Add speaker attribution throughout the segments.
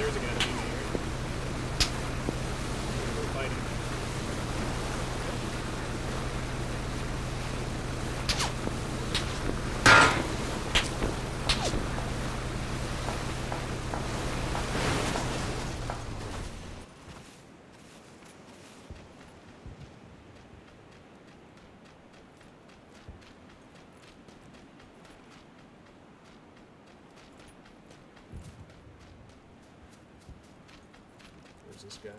Speaker 1: repairs are gonna be made. We're fighting. Where's this guy?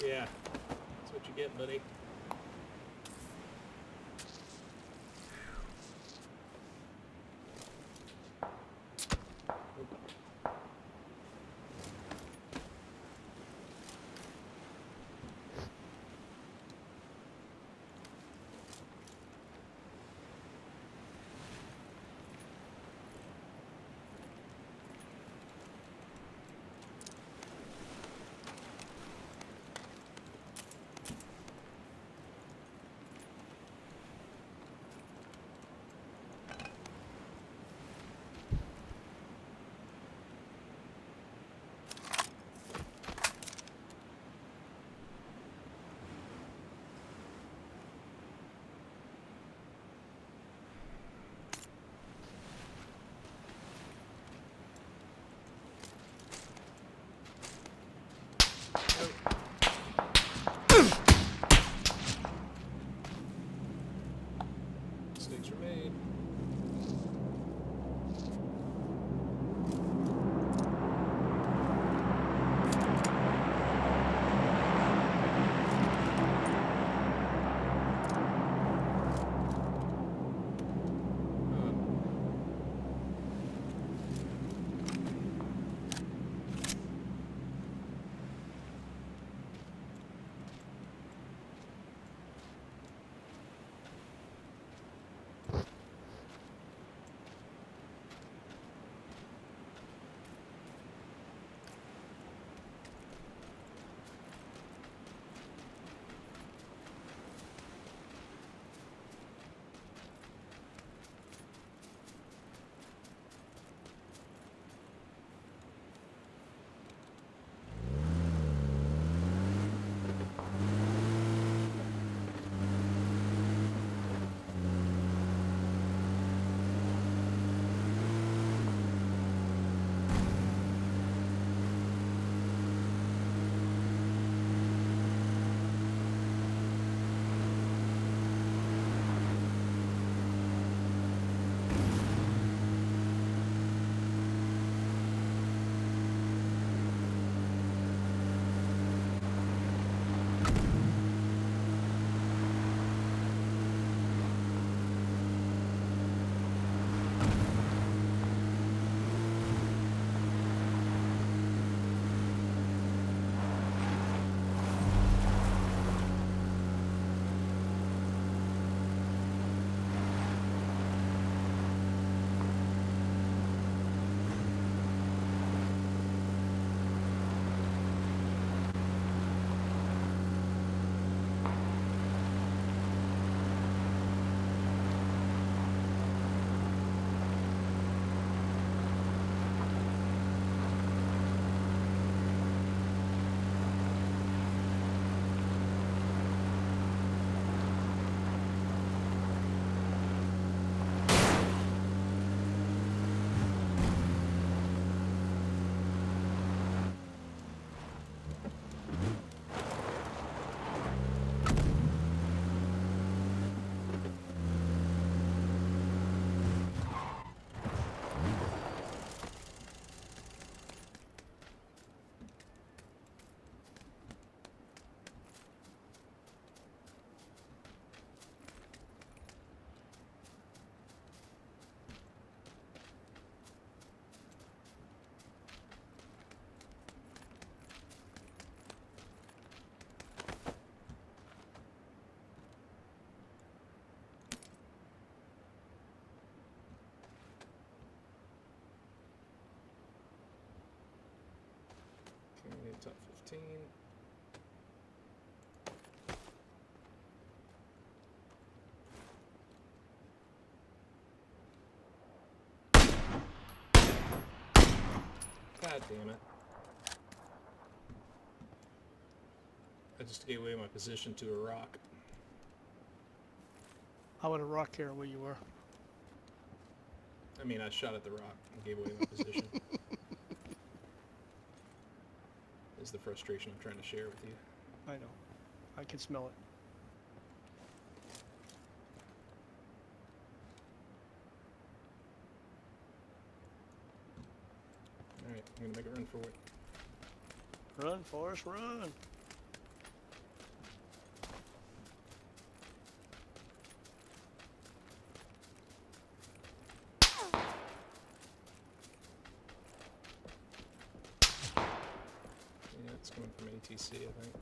Speaker 1: Yeah, that's what you get, buddy. Mistakes were made. Top 15. damn it. I just gave away my position to a rock.
Speaker 2: How would a rock care where you were?
Speaker 1: I mean, I shot at the rock and gave away my position. Is the frustration I'm trying to share with you.
Speaker 2: I know. I can smell it.
Speaker 1: Alright, I'm gonna make a run for it.
Speaker 2: Run, Forrest, run!
Speaker 1: Yeah, it's coming from ATC, I think.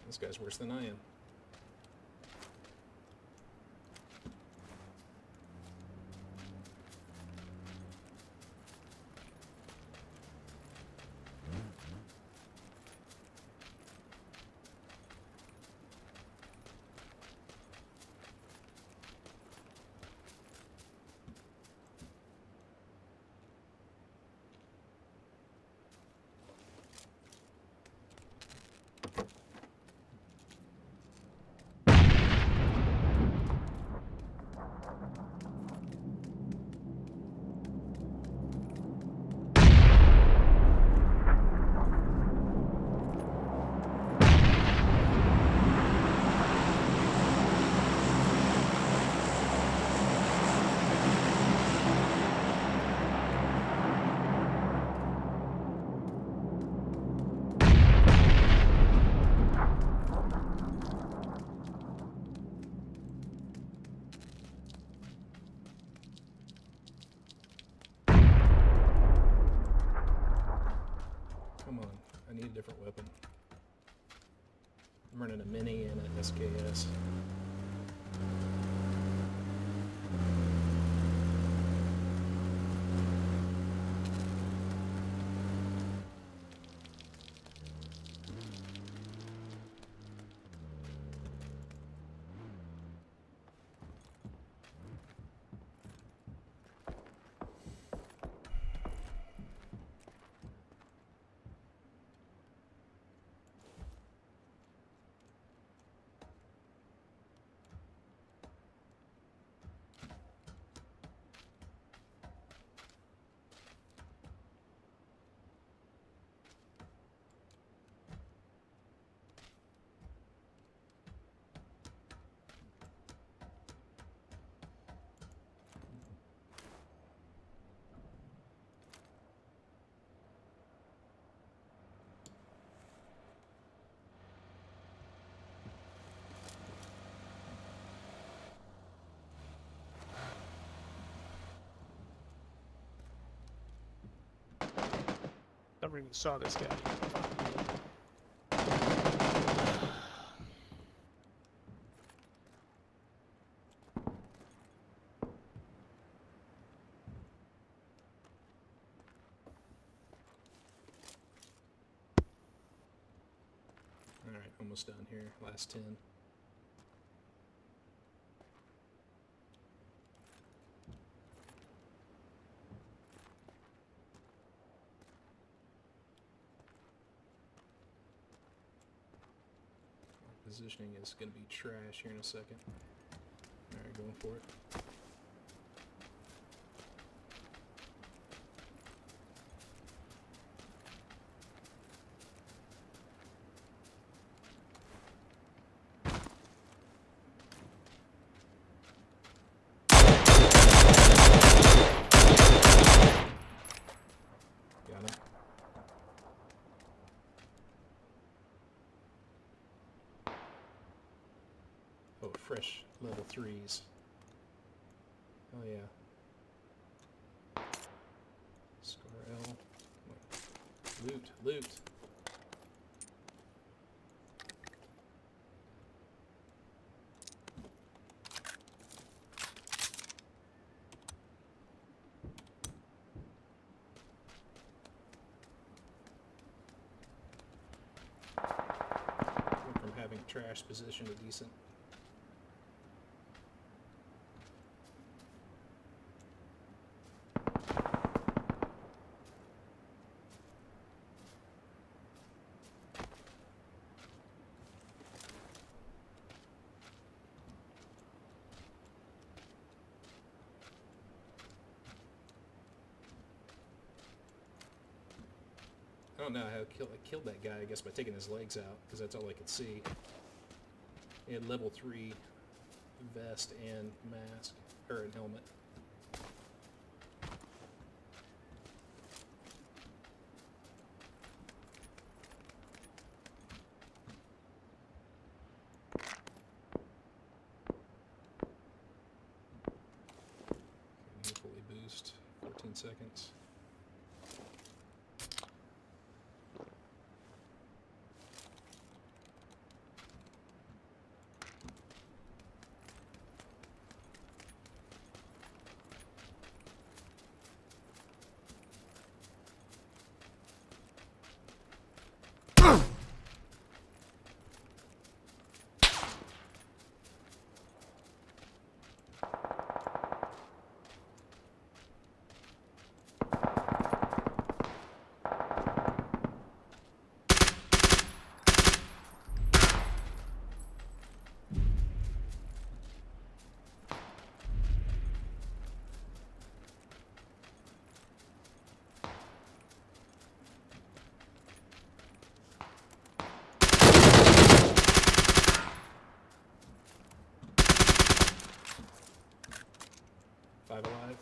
Speaker 1: This guy's worse than I am. Come on, I need a different weapon. I'm running a mini and an SKS.
Speaker 2: Never even saw this guy.
Speaker 1: Alright, almost done here. Last 10. Positioning is going to be trash here in a second. Alright, going for it. fresh level 3s. Oh yeah. Scar L. Come on. Loot, loot. Went from having trash position to decent. I don't know how I killed that guy, I guess by taking his legs out, because that's all I could see. He had level 3 vest and mask, or a helmet. Fully boost, 14 seconds. Five alive.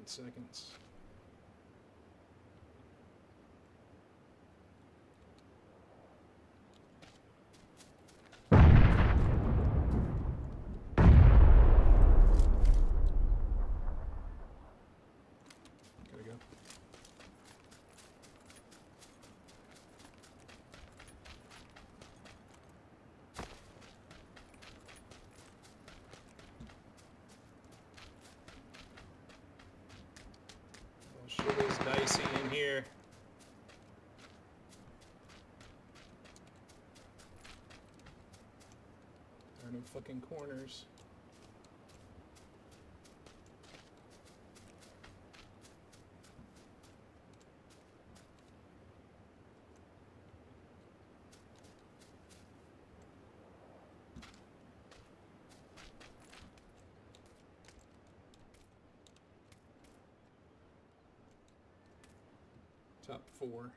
Speaker 1: Seconds. Gotta go. Shit is dicey in here. There are no fucking corners. Top 4.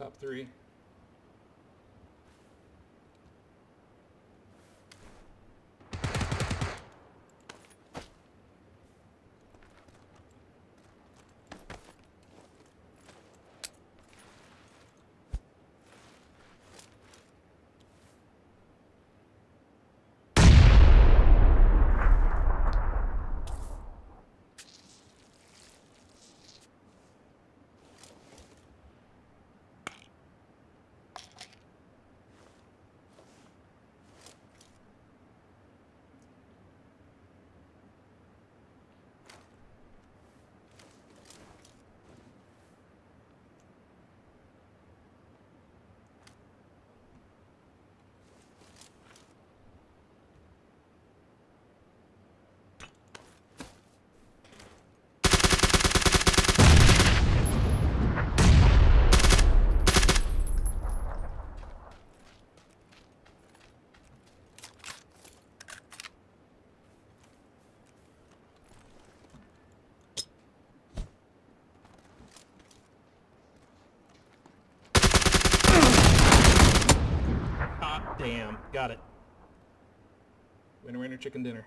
Speaker 1: Top 3. Hot damn. Got it. Winner, winner, chicken dinner.